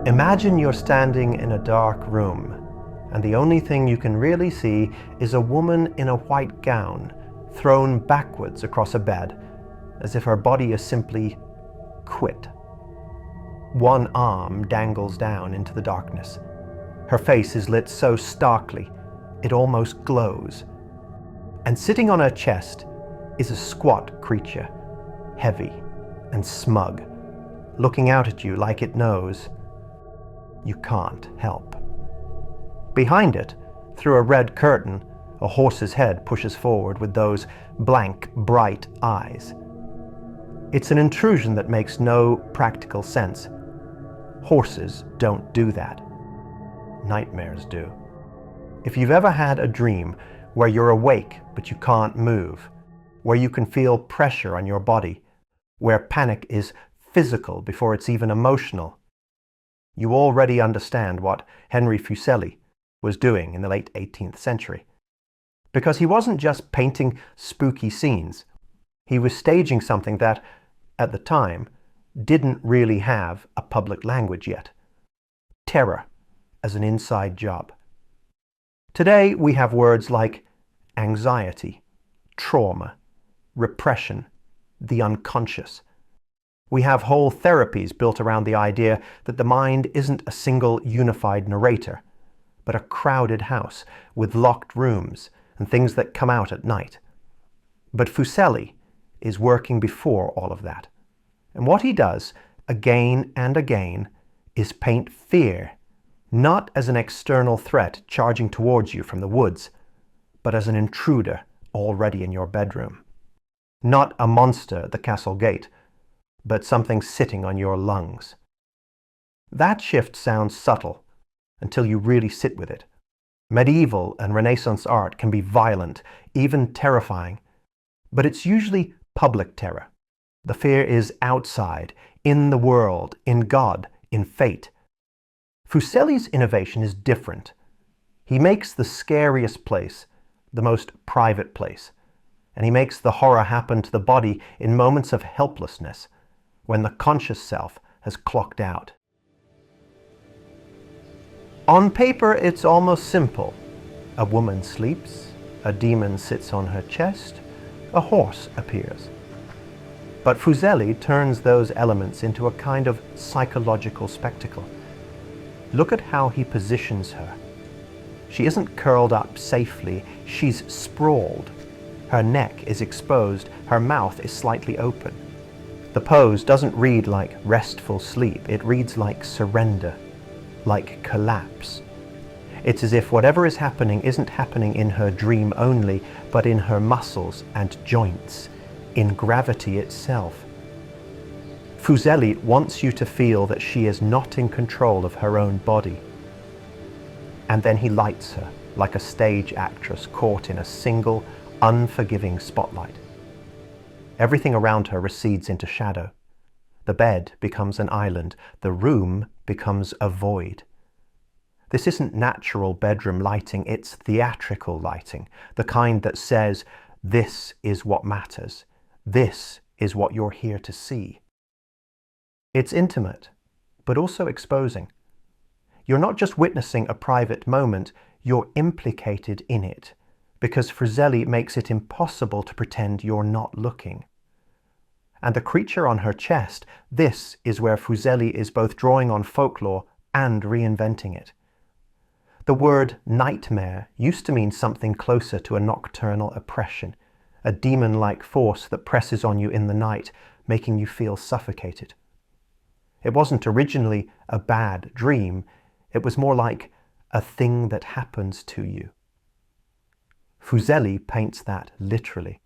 Imagine you're standing in a dark room, and the only thing you can really see is a woman in a white gown thrown backwards across a bed, as if her body is simply quit. One arm dangles down into the darkness. Her face is lit so starkly, it almost glows. And sitting on her chest is a squat creature, heavy and smug, looking out at you like it knows. You can't help. Behind it, through a red curtain, a horse's head pushes forward with those blank, bright eyes. It's an intrusion that makes no practical sense. Horses don't do that. Nightmares do. If you've ever had a dream where you're awake but you can't move, where you can feel pressure on your body, where panic is physical before it's even emotional, you already understand what Henry Fuseli was doing in the late 18th century. Because he wasn't just painting spooky scenes, he was staging something that, at the time, didn't really have a public language yet. Terror as an inside job. Today we have words like anxiety, trauma, repression, the unconscious. We have whole therapies built around the idea that the mind isn't a single unified narrator, but a crowded house with locked rooms and things that come out at night. But Fuseli is working before all of that. And what he does, again and again, is paint fear, not as an external threat charging towards you from the woods, but as an intruder already in your bedroom. Not a monster at the castle gate, but something sitting on your lungs. That shift sounds subtle until you really sit with it. Medieval and Renaissance art can be violent, even terrifying, but it's usually public terror. The fear is outside, in the world, in God, in fate. Fuseli's innovation is different. He makes the scariest place the most private place, and he makes the horror happen to the body in moments of helplessness, when the conscious self has clocked out. On paper, it's almost simple. A woman sleeps, a demon sits on her chest, a horse appears. But Fuseli turns those elements into a kind of psychological spectacle. Look at how he positions her. She isn't curled up safely, she's sprawled. Her neck is exposed, her mouth is slightly open. The pose doesn't read like restful sleep, it reads like surrender, like collapse. It's as if whatever is happening isn't happening in her dream only, but in her muscles and joints, in gravity itself. Fuseli wants you to feel that she is not in control of her own body. And then he lights her like a stage actress caught in a single, unforgiving spotlight. Everything around her recedes into shadow. The bed becomes an island. The room becomes a void. This isn't natural bedroom lighting, it's theatrical lighting, the kind that says, this is what matters. This is what you're here to see. It's intimate, but also exposing. You're not just witnessing a private moment, you're implicated in it, because Fuseli makes it impossible to pretend you're not looking. And the creature on her chest, this is where Fuseli is both drawing on folklore and reinventing it. The word nightmare used to mean something closer to a nocturnal oppression, a demon-like force that presses on you in the night, making you feel suffocated. It wasn't originally a bad dream, it was more like a thing that happens to you. Fuseli paints that literally.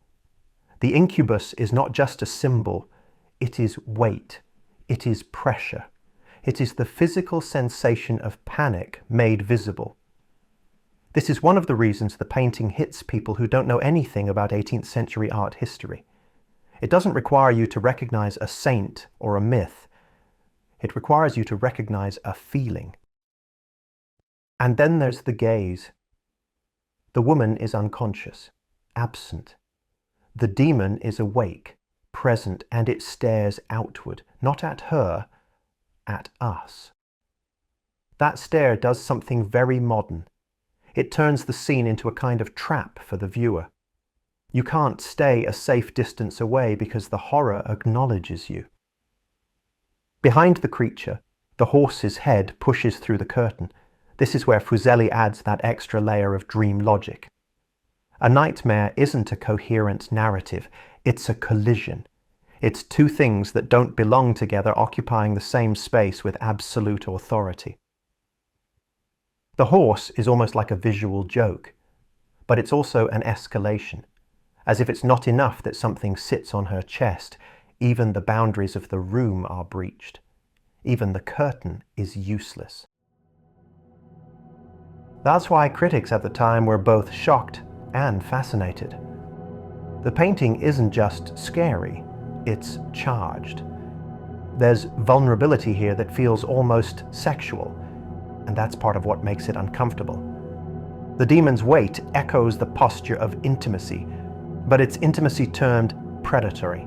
The incubus is not just a symbol, it is weight, it is pressure. It is the physical sensation of panic made visible. This is one of the reasons the painting hits people who don't know anything about 18th century art history. It doesn't require you to recognize a saint or a myth. It requires you to recognize a feeling. And then there's the gaze. The woman is unconscious, absent. The demon is awake, present, and it stares outward, not at her, at us. that stare does something very modern. It turns the scene into a kind of trap for the viewer. You can't stay a safe distance away because the horror acknowledges you. Behind the creature, the horse's head pushes through the curtain. This is where Fuseli adds that extra layer of dream logic. A nightmare isn't a coherent narrative, it's a collision. It's two things that don't belong together occupying the same space with absolute authority. The horse is almost like a visual joke, but it's also an escalation. As if it's not enough that something sits on her chest, even the boundaries of the room are breached. Even the curtain is useless. That's why critics at the time were both shocked and fascinated. The painting isn't just scary, it's charged. There's vulnerability here that feels almost sexual, and that's part of what makes it uncomfortable. The demon's weight echoes the posture of intimacy, but it's intimacy termed predatory.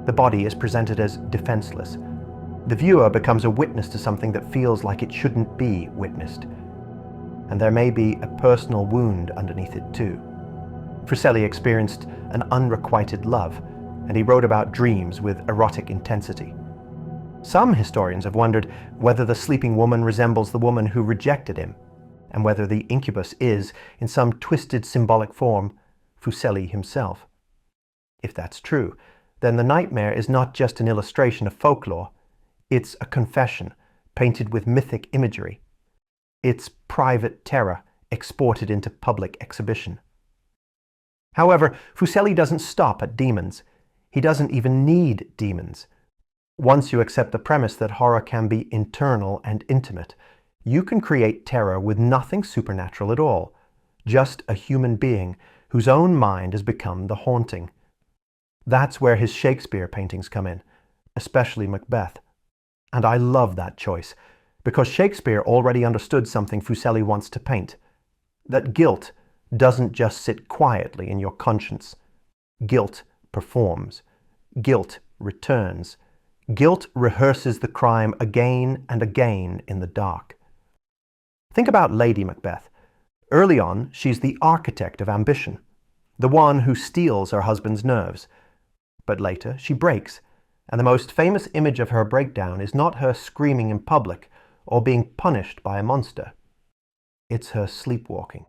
The body is presented as defenseless. The viewer becomes a witness to something that feels like it shouldn't be witnessed. And there may be a personal wound underneath it too. Fuseli experienced an unrequited love, and he wrote about dreams with erotic intensity. Some historians have wondered whether the sleeping woman resembles the woman who rejected him, and whether the incubus is, in some twisted symbolic form, Fuseli himself. If that's true, then the nightmare is not just an illustration of folklore, it's a confession painted with mythic imagery. It's private terror exported into public exhibition. However, Fuseli doesn't stop at demons. He doesn't even need demons. Once you accept the premise that horror can be internal and intimate, you can create terror with nothing supernatural at all, just a human being whose own mind has become the haunting. That's where his Shakespeare paintings come in, especially Macbeth. And I love that choice, because Shakespeare already understood something Fuseli wants to paint, that guilt doesn't just sit quietly in your conscience. Guilt performs. Guilt returns. Guilt rehearses the crime again and again in the dark. Think about Lady Macbeth. Early on, she's the architect of ambition, the one who steals her husband's nerves. But later, she breaks, and the most famous image of her breakdown is not her screaming in public or being punished by a monster. It's her sleepwalking.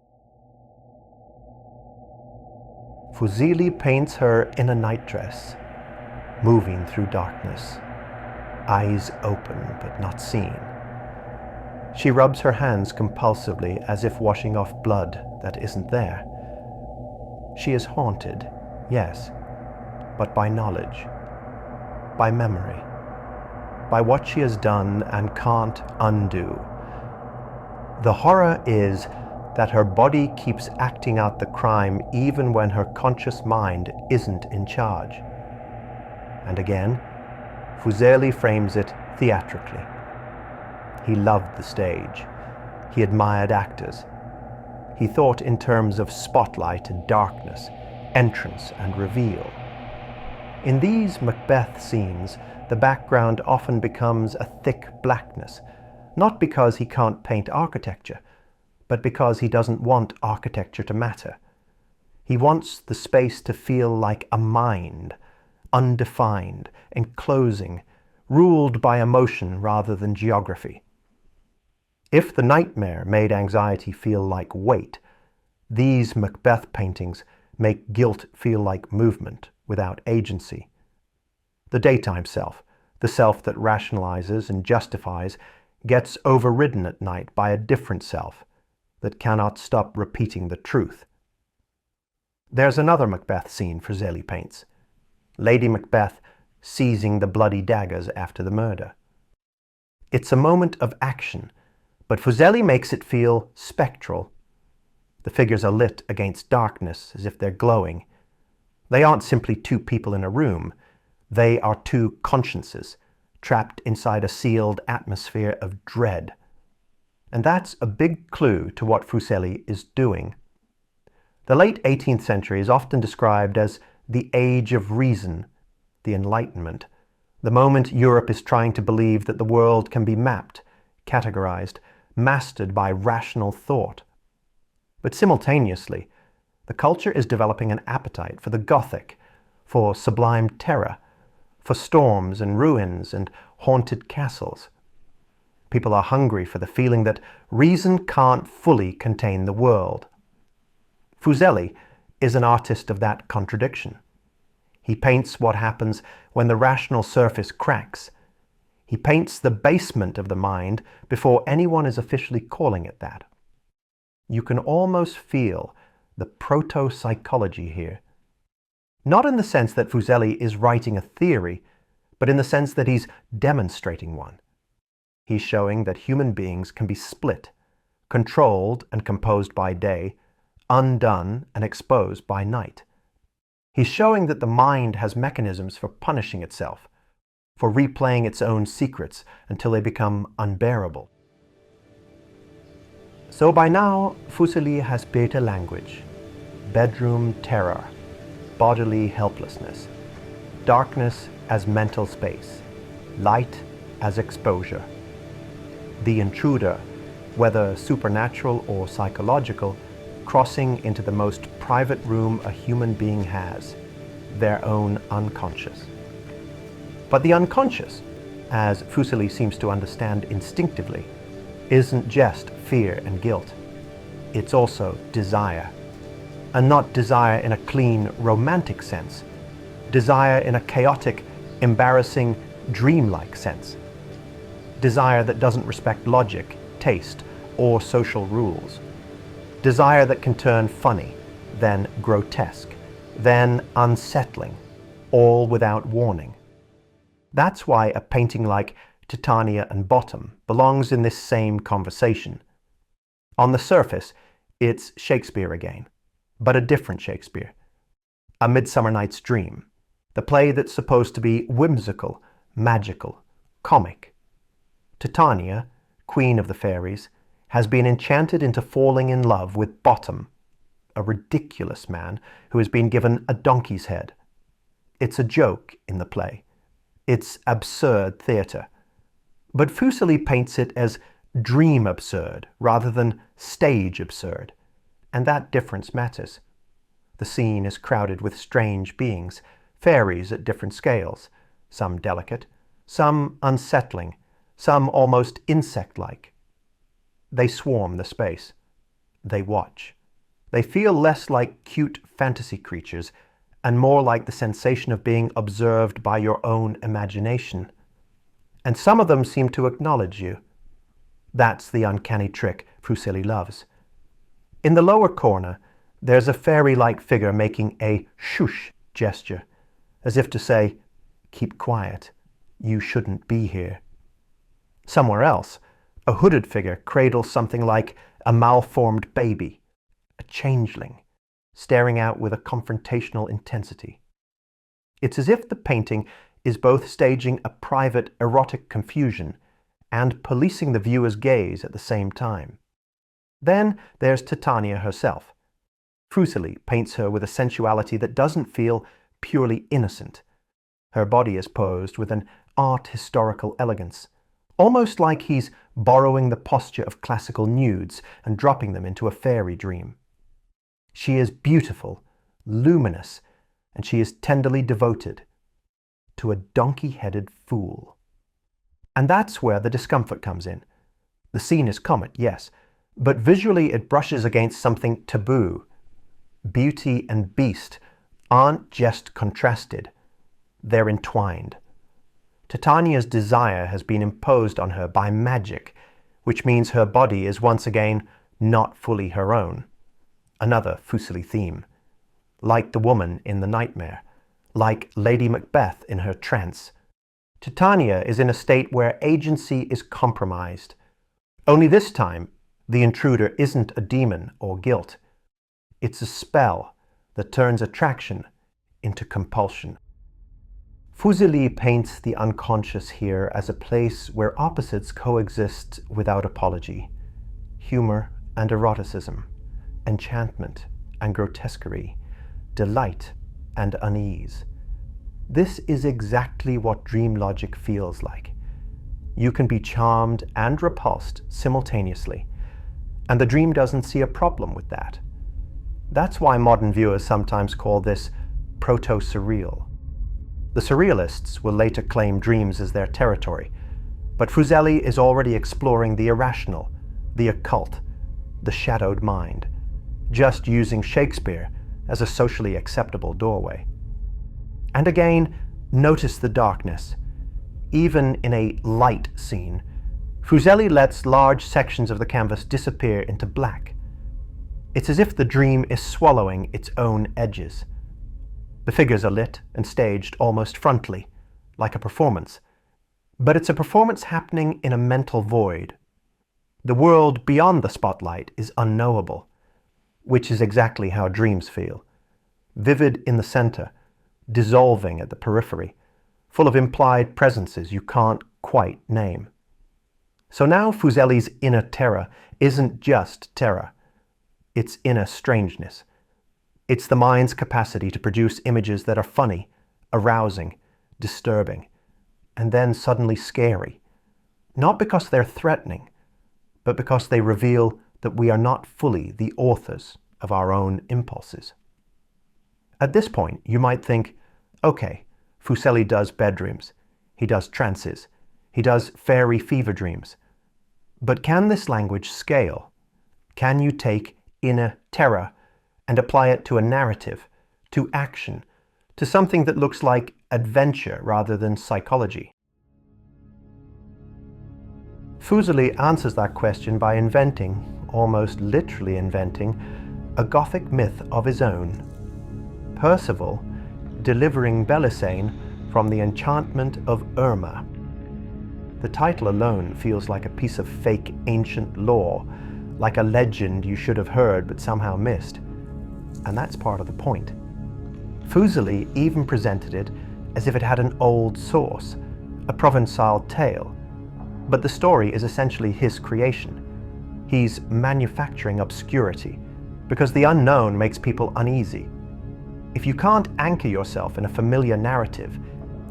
Fuseli paints her in a nightdress, moving through darkness, eyes open but not seen. She rubs her hands compulsively as if washing off blood that isn't there. She is haunted, yes, but by knowledge, by memory, by what she has done and can't undo. The horror is that her body keeps acting out the crime even when her conscious mind isn't in charge. And again, Fuseli frames it theatrically. He loved the stage. He admired actors. He thought in terms of spotlight and darkness, entrance and reveal. In these Macbeth scenes, the background often becomes a thick blackness, not because he can't paint architecture, but because he doesn't want architecture to matter. He wants the space to feel like a mind, undefined, enclosing, ruled by emotion rather than geography. If the nightmare made anxiety feel like weight, these Macbeth paintings make guilt feel like movement without agency. The daytime self, the self that rationalizes and justifies, gets overridden at night by a different self that cannot stop repeating the truth. There's another Macbeth scene Fuseli paints. Lady Macbeth seizing the bloody daggers after the murder. It's a moment of action, but Fuseli makes it feel spectral. The figures are lit against darkness as if they're glowing. They aren't simply two people in a room. They are two consciences, trapped inside a sealed atmosphere of dread. And that's a big clue to what Fuseli is doing. The late 18th century is often described as the age of reason, the Enlightenment, the moment Europe is trying to believe that the world can be mapped, categorized, mastered by rational thought. But simultaneously, the culture is developing an appetite for the Gothic, for sublime terror, for storms and ruins and haunted castles. People are hungry for the feeling that reason can't fully contain the world. Fuseli is an artist of that contradiction. He paints what happens when the rational surface cracks. He paints the basement of the mind before anyone is officially calling it that. You can almost feel the proto-psychology here. Not in the sense that Fuseli is writing a theory, but in the sense that he's demonstrating one. He's showing that human beings can be split, controlled and composed by day, undone and exposed by night. He's showing that the mind has mechanisms for punishing itself, for replaying its own secrets until they become unbearable. So by now, Fuseli has created a language: bedroom terror, bodily helplessness, darkness as mental space, light as exposure. The intruder, whether supernatural or psychological, crossing into the most private room a human being has, their own unconscious. But the unconscious, as Fuseli seems to understand instinctively, isn't just fear and guilt. It's also desire. And not desire in a clean, romantic sense. Desire in a chaotic, embarrassing, dreamlike sense. Desire that doesn't respect logic, taste, or social rules. Desire that can turn funny, then grotesque, then unsettling, all without warning. That's why a painting like Titania and Bottom belongs in this same conversation. On the surface, it's Shakespeare again, but a different Shakespeare. A Midsummer Night's Dream, the play that's supposed to be whimsical, magical, comic. Titania, queen of the fairies, has been enchanted into falling in love with Bottom, a ridiculous man who has been given a donkey's head. It's a joke in the play. It's absurd theatre. But Fuseli paints it as dream absurd rather than stage absurd, and that difference matters. The scene is crowded with strange beings, fairies at different scales, some delicate, some unsettling, some almost insect-like. They swarm the space. They watch. They feel less like cute fantasy creatures and more like the sensation of being observed by your own imagination. And some of them seem to acknowledge you. That's the uncanny trick Fuseli loves. In the lower corner, there's a fairy-like figure making a shush gesture, as if to say, "Keep quiet, you shouldn't be here." Somewhere else, a hooded figure cradles something like a malformed baby, a changeling, staring out with a confrontational intensity. It's as if the painting is both staging a private erotic confusion and policing the viewer's gaze at the same time. Then there's Titania herself. Fuseli paints her with a sensuality that doesn't feel purely innocent. Her body is posed with an art-historical elegance, almost like he's borrowing the posture of classical nudes and dropping them into a fairy dream. She is beautiful, luminous, and she is tenderly devoted to a donkey-headed fool. And that's where the discomfort comes in. The scene is comic, yes, but visually it brushes against something taboo. Beauty and beast aren't just contrasted, they're entwined. Titania's desire has been imposed on her by magic, which means her body is once again not fully her own. Another Fuseli theme. Like the woman in the nightmare, like Lady Macbeth in her trance. Titania is in a state where agency is compromised. Only this time, the intruder isn't a demon or guilt. It's a spell that turns attraction into compulsion. Fuseli paints the unconscious here as a place where opposites coexist without apology. Humor and eroticism, enchantment and grotesquerie, delight and unease. This is exactly what dream logic feels like. You can be charmed and repulsed simultaneously, and the dream doesn't see a problem with that. That's why modern viewers sometimes call this proto-surreal. The surrealists will later claim dreams as their territory, but Fuseli is already exploring the irrational, the occult, the shadowed mind, just using Shakespeare as a socially acceptable doorway. And again, notice the darkness. Even in a light scene, Fuseli lets large sections of the canvas disappear into black. It's as if the dream is swallowing its own edges. The figures are lit and staged almost frontally, like a performance. But it's a performance happening in a mental void. The world beyond the spotlight is unknowable, which is exactly how dreams feel. Vivid in the center, dissolving at the periphery, full of implied presences you can't quite name. So now Fuseli's inner terror isn't just terror. It's inner strangeness. It's the mind's capacity to produce images that are funny, arousing, disturbing, and then suddenly scary. Not because they're threatening, but because they reveal that we are not fully the authors of our own impulses. At this point, you might think, okay, Fuseli does bedrooms, he does trances, he does fairy fever dreams. But can this language scale? Can you take inner terror and apply it to a narrative, to action, to something that looks like adventure rather than psychology? Fuseli answers that question by inventing, almost literally inventing, a Gothic myth of his own. Percival delivering Belisane from the enchantment of Irma. The title alone feels like a piece of fake ancient lore, like a legend you should have heard but somehow missed. And that's part of the point. Fuseli even presented it as if it had an old source, a Provençal tale. But the story is essentially his creation. He's manufacturing obscurity, because the unknown makes people uneasy. If you can't anchor yourself in a familiar narrative,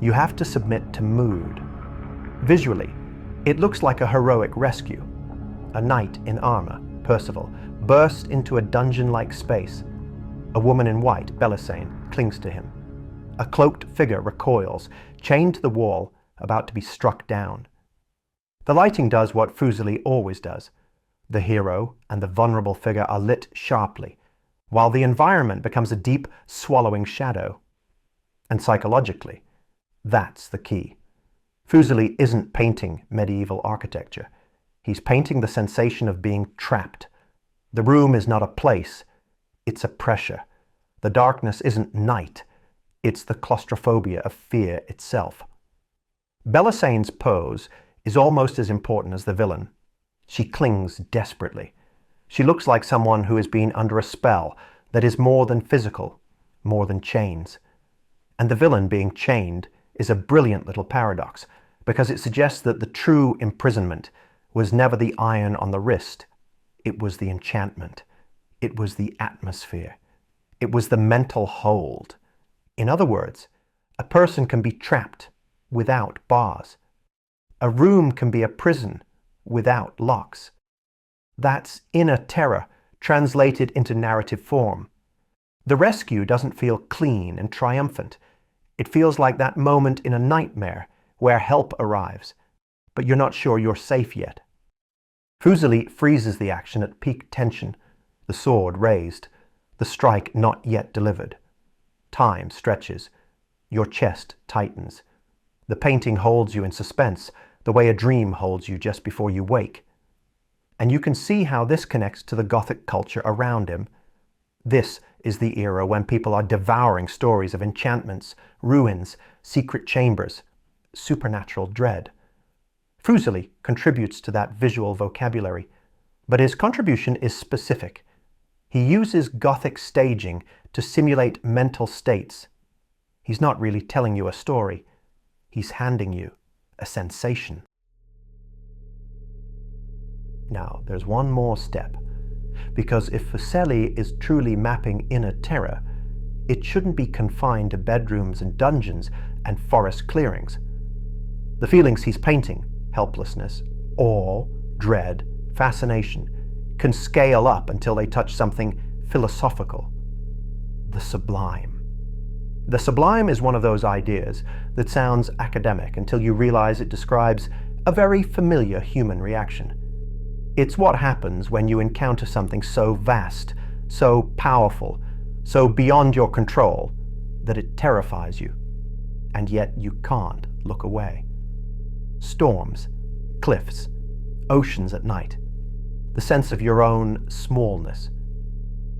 you have to submit to mood. Visually, it looks like a heroic rescue. A knight in armor, Percival, bursts into a dungeon-like space. A woman in white, Belisane, clings to him. A cloaked figure recoils, chained to the wall, about to be struck down. The lighting does what Fuseli always does. The hero and the vulnerable figure are lit sharply, while the environment becomes a deep, swallowing shadow. And psychologically, that's the key. Fuseli isn't painting medieval architecture. He's painting the sensation of being trapped. The room is not a place, it's a pressure. The darkness isn't night, it's the claustrophobia of fear itself. Belisane's pose is almost as important as the villain. She clings desperately. She looks like someone who has been under a spell that is more than physical, more than chains. And the villain being chained is a brilliant little paradox, because it suggests that the true imprisonment was never the iron on the wrist. It was the enchantment. It was the atmosphere. It was the mental hold. In other words, a person can be trapped without bars. A room can be a prison without locks. That's inner terror translated into narrative form. The rescue doesn't feel clean and triumphant. It feels like that moment in a nightmare where help arrives, but you're not sure you're safe yet. Fuseli freezes the action at peak tension, the sword raised, the strike not yet delivered. Time stretches. Your chest tightens. The painting holds you in suspense, the way a dream holds you just before you wake. And you can see how this connects to the Gothic culture around him. This is the era when people are devouring stories of enchantments, ruins, secret chambers, supernatural dread. Fuseli contributes to that visual vocabulary, but his contribution is specific. He uses Gothic staging to simulate mental states. He's not really telling you a story. He's handing you a sensation. Now, there's one more step, because if Fuseli is truly mapping inner terror, it shouldn't be confined to bedrooms and dungeons and forest clearings. The feelings he's painting, helplessness, awe, dread, fascination, can scale up until they touch something philosophical, the sublime. The sublime is one of those ideas that sounds academic until you realize it describes a very familiar human reaction. It's what happens when you encounter something so vast, so powerful, so beyond your control, that it terrifies you, and yet you can't look away. Storms, cliffs, oceans at night, the sense of your own smallness.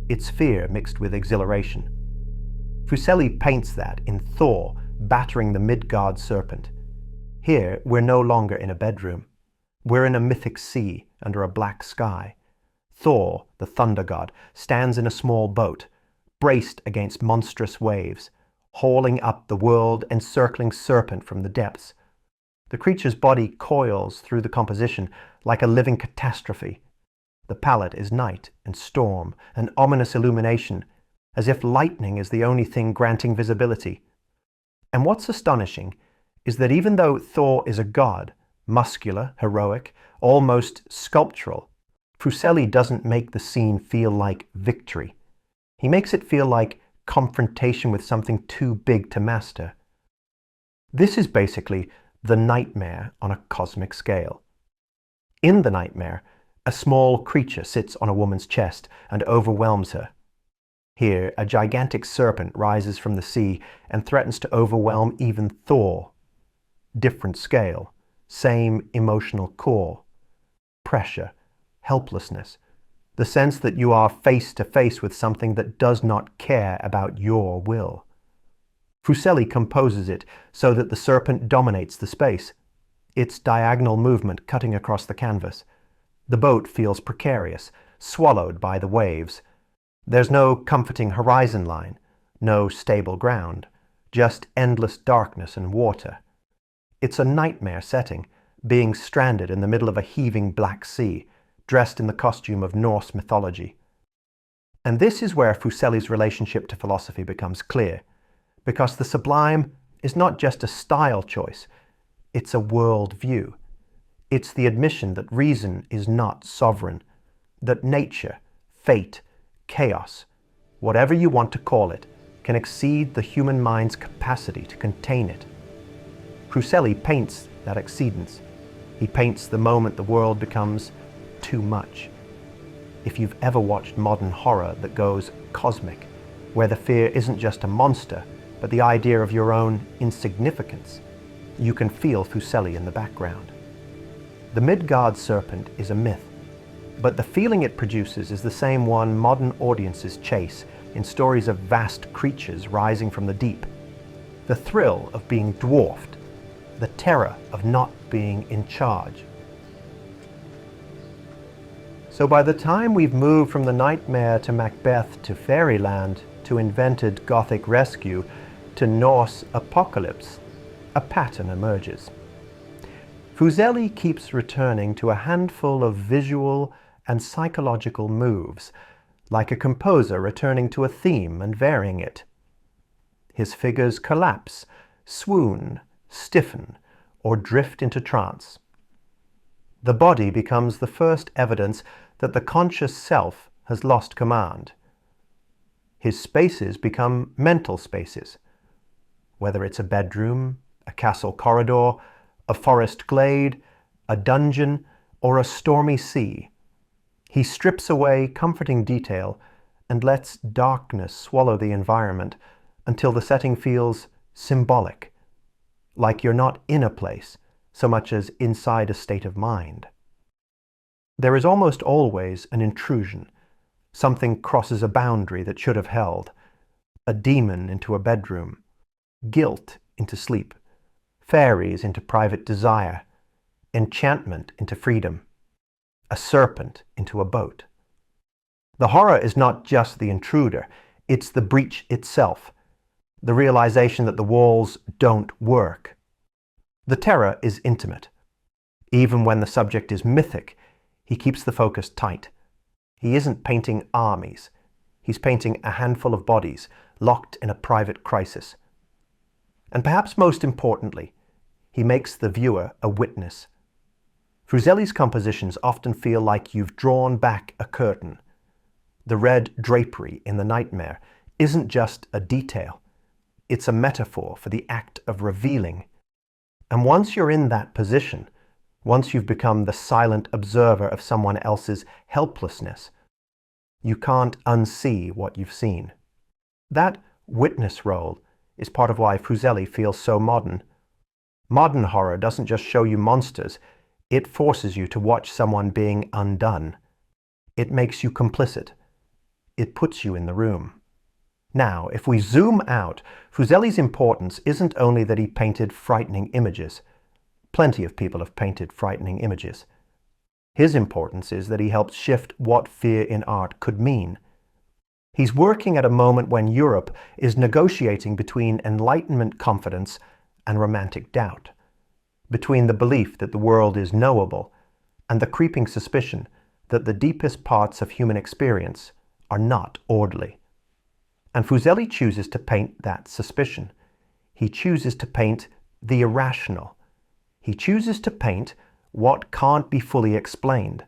It's fear mixed with exhilaration. Fuseli paints that in Thor battering the Midgard serpent. Here, we're no longer in a bedroom. We're in a mythic sea under a black sky. Thor, the thunder god, stands in a small boat, braced against monstrous waves, hauling up the world-encircling serpent from the depths. The creature's body coils through the composition like a living catastrophe. The palette is night and storm, an ominous illumination, as if lightning is the only thing granting visibility. And what's astonishing is that even though Thor is a god, muscular, heroic, almost sculptural, Fuseli doesn't make the scene feel like victory. He makes it feel like confrontation with something too big to master. This is basically the nightmare on a cosmic scale. In the nightmare, a small creature sits on a woman's chest and overwhelms her. Here, a gigantic serpent rises from the sea and threatens to overwhelm even Thor. Different scale, same emotional core. Pressure, helplessness, the sense that you are face to face with something that does not care about your will. Fuseli composes it so that the serpent dominates the space, its diagonal movement cutting across the canvas. The boat feels precarious, swallowed by the waves. There's no comforting horizon line, no stable ground, just endless darkness and water. It's a nightmare setting, being stranded in the middle of a heaving black sea, dressed in the costume of Norse mythology. And this is where Fuseli's relationship to philosophy becomes clear, because the sublime is not just a style choice, it's a world view. It's the admission that reason is not sovereign, that nature, fate, chaos, whatever you want to call it, can exceed the human mind's capacity to contain it. Fuseli paints that exceedance. He paints the moment the world becomes too much. If you've ever watched modern horror that goes cosmic, where the fear isn't just a monster, but the idea of your own insignificance, you can feel Fuseli in the background. The Midgard serpent is a myth, but the feeling it produces is the same one modern audiences chase in stories of vast creatures rising from the deep. The thrill of being dwarfed, the terror of not being in charge. So by the time we've moved from the nightmare to Macbeth to fairyland to invented Gothic rescue to Norse apocalypse, a pattern emerges. Fuseli keeps returning to a handful of visual and psychological moves, like a composer returning to a theme and varying it. His figures collapse, swoon, stiffen, or drift into trance. The body becomes the first evidence that the conscious self has lost command. His spaces become mental spaces, whether it's a bedroom, a castle corridor, a forest glade, a dungeon, or a stormy sea. He strips away comforting detail and lets darkness swallow the environment until the setting feels symbolic, like you're not in a place so much as inside a state of mind. There is almost always an intrusion. Something crosses a boundary that should have held. A demon into a bedroom, guilt into sleep, fairies into private desire, enchantment into freedom, a serpent into a boat. The horror is not just the intruder, it's the breach itself, the realization that the walls don't work. The terror is intimate. Even when the subject is mythic, he keeps the focus tight. He isn't painting armies. He's painting a handful of bodies locked in a private crisis. And perhaps most importantly, he makes the viewer a witness, Fuseli's compositions often feel like you've drawn back a curtain. The red drapery in the nightmare isn't just a detail. It's a metaphor for the act of revealing. And once you're in that position, once you've become the silent observer of someone else's helplessness, you can't unsee what you've seen. That witness role is part of why Fuseli feels so modern. Modern horror doesn't just show you monsters, it forces you to watch someone being undone. It makes you complicit. It puts you in the room. Now, if we zoom out, Fuseli's importance isn't only that he painted frightening images. Plenty of people have painted frightening images. His importance is that he helped shift what fear in art could mean. He's working at a moment when Europe is negotiating between Enlightenment confidence and Romantic doubt, between the belief that the world is knowable and the creeping suspicion that the deepest parts of human experience are not orderly. And Fuseli chooses to paint that suspicion. He chooses to paint the irrational. He chooses to paint what can't be fully explained.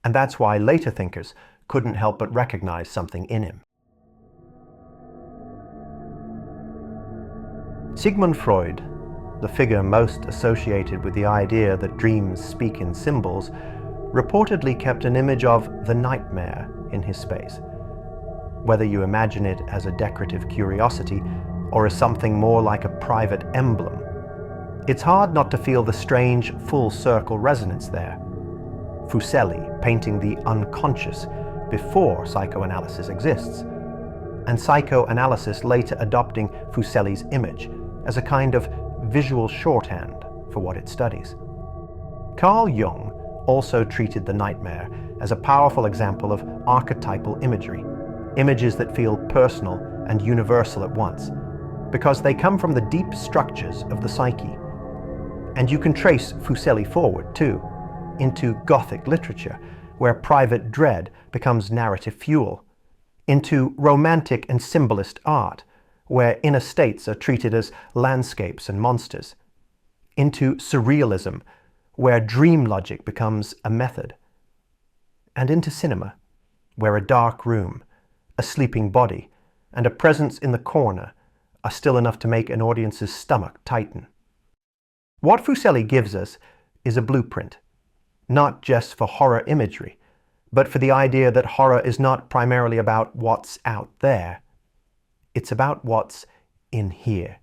And that's why later thinkers couldn't help but recognize something in him. Sigmund Freud, the figure most associated with the idea that dreams speak in symbols, reportedly kept an image of the nightmare in his space. Whether you imagine it as a decorative curiosity or as something more like a private emblem, it's hard not to feel the strange full-circle resonance there. Fuseli painting the unconscious before psychoanalysis exists, and psychoanalysis later adopting Fuseli's image as a kind of visual shorthand for what it studies. Carl Jung also treated the nightmare as a powerful example of archetypal imagery, images that feel personal and universal at once, because they come from the deep structures of the psyche. And you can trace Fuseli forward, too, into Gothic literature, where private dread becomes narrative fuel, into Romantic and symbolist art, where inner states are treated as landscapes and monsters, into Surrealism, where dream logic becomes a method, and into cinema, where a dark room, a sleeping body, and a presence in the corner are still enough to make an audience's stomach tighten. What Fuseli gives us is a blueprint, not just for horror imagery, but for the idea that horror is not primarily about what's out there. It's about what's in here.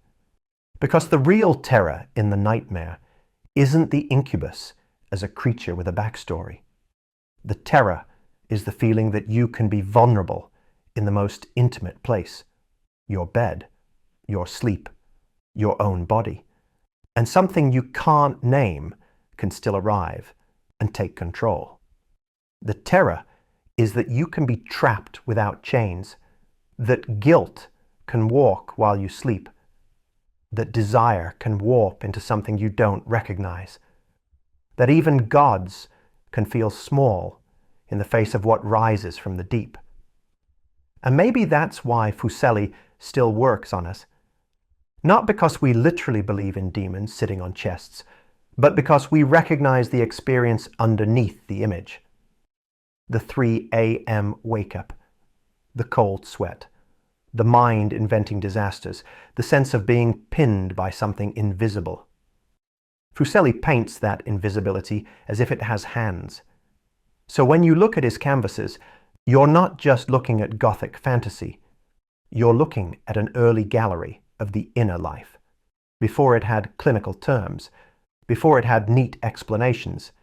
Because the real terror in the nightmare isn't the incubus as a creature with a backstory. The terror is the feeling that you can be vulnerable in the most intimate place, your bed, your sleep, your own body, and something you can't name can still arrive and take control. The terror is that you can be trapped without chains, that guilt can walk while you sleep, that desire can warp into something you don't recognize, that even gods can feel small in the face of what rises from the deep. And maybe that's why Fuseli still works on us. Not because we literally believe in demons sitting on chests, but because we recognize the experience underneath the image. The 3 a.m. wake-up, the cold sweat, the mind inventing disasters, the sense of being pinned by something invisible. Fuseli paints that invisibility as if it has hands. So when you look at his canvases, you're not just looking at Gothic fantasy, you're looking at an early gallery of the inner life, before it had clinical terms, before it had neat explanations,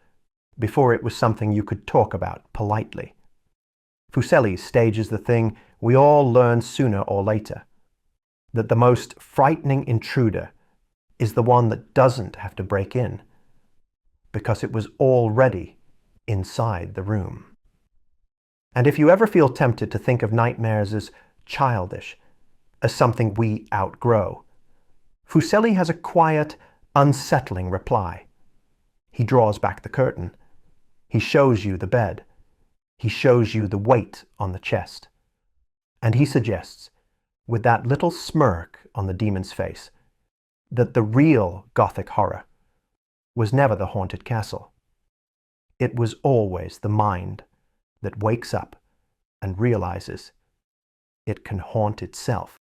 before it was something you could talk about politely. Fuseli stages the thing we all learn sooner or later, that the most frightening intruder is the one that doesn't have to break in, because it was already inside the room. And if you ever feel tempted to think of nightmares as childish, as something we outgrow, Fuseli has a quiet, unsettling reply. He draws back the curtain. He shows you the bed. He shows you the weight on the chest. And he suggests, with that little smirk on the demon's face, that the real Gothic horror was never the haunted castle, It was always the mind that wakes up and realizes it can haunt itself.